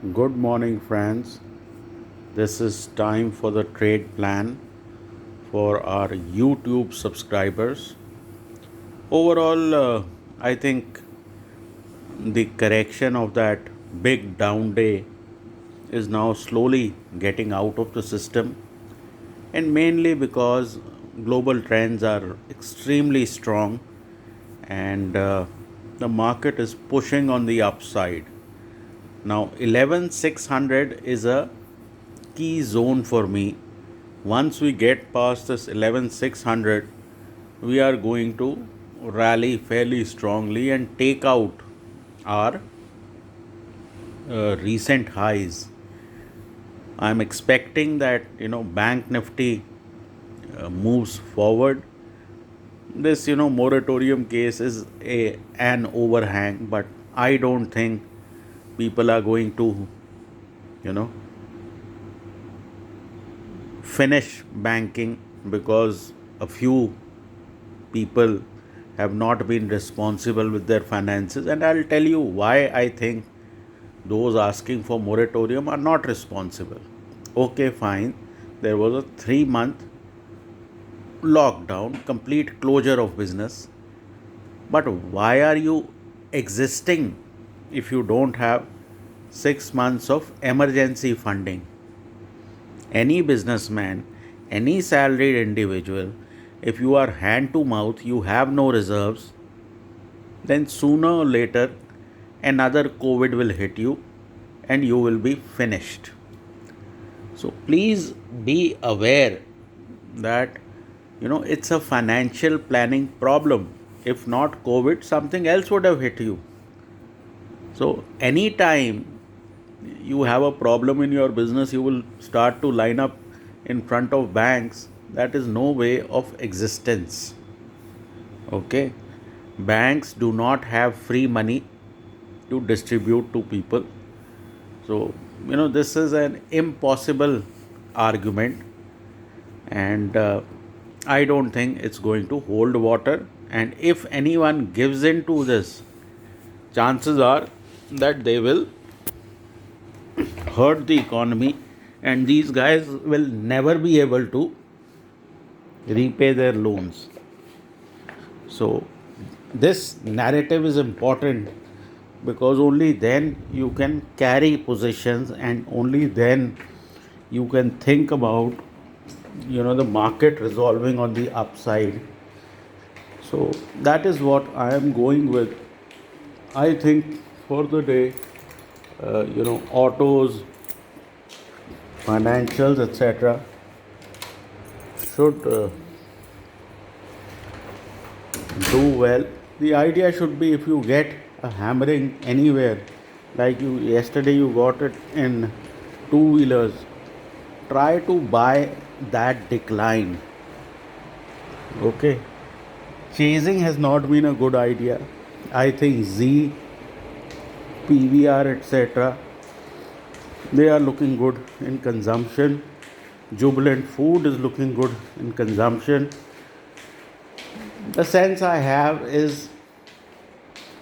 Good morning, friends. This is time for the trade plan for our YouTube subscribers. Overall, I think the correction of that big down day is now slowly getting out of the system, and mainly because global trends are extremely strong and the market is pushing on the upside. Now, 11,600 is a key zone for me. Once we get past this 11,600, we are going to rally fairly strongly and take out our recent highs. I'm expecting that Bank Nifty moves forward. This moratorium case is an overhang, but I don't think people are going to you know finish banking because a few people have not been responsible with their finances. And I'll tell you why I think those asking for moratorium are not responsible. Okay, fine. There was a 3-month lockdown, complete closure of business. But why are you existing if you don't have 6 months of emergency funding? Any businessman, any salaried individual, if you are hand to mouth, you have no reserves, then sooner or later another COVID will hit you and you will be finished. So please be aware that it's a financial planning problem. If not COVID, something else would have hit you. So anytime you have a problem in your business, you will start to line up in front of banks. That is no way of existence. Okay, banks do not have free money to distribute to people. So this is an impossible argument, and I don't think it's going to hold water. And if anyone gives in to this, chances are that they will hurt the economy, and these guys will never be able to repay their loans. So, this narrative is important because only then you can carry positions, and only then you can think about the market resolving on the upside. So that is what I am going with. I think for the day, autos, financials, etc., should do well. The idea should be, if you get a hammering anywhere, like you yesterday you got it in two wheelers, try to buy that decline. Okay, chasing has not been a good idea. I think Z, PVR, etc., they are looking good in consumption. Jubilant Food is looking good in consumption. The sense I have is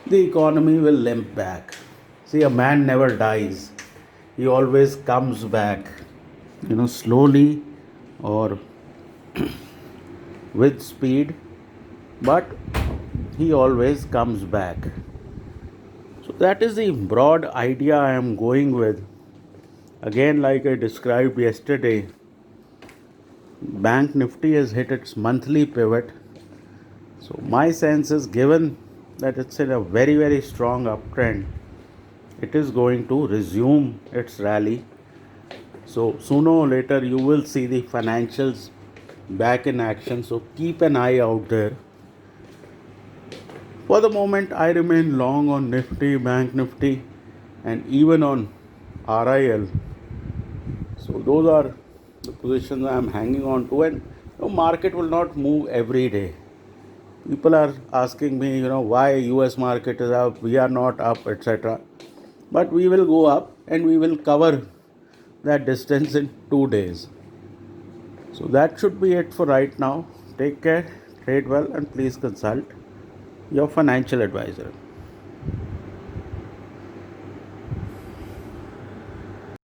the economy will limp back. See, a man never dies, he always comes back, slowly or with speed, but he always comes back. So, that is the broad idea I am going with. Again, like I described yesterday, Bank Nifty has hit its monthly pivot. So, my sense is, given that it's in a very, very strong uptrend, it is going to resume its rally. So, sooner or later, you will see the financials back in action. So, keep an eye out there. For the moment, I remain long on Nifty, Bank Nifty, and even on RIL. So, those are the positions I am hanging on to, and market will not move every day. People are asking me, why US market is up, we are not up, etc. But we will go up and we will cover that distance in 2 days. So that should be it for right now. Take care, trade well, and please consult your financial advisor.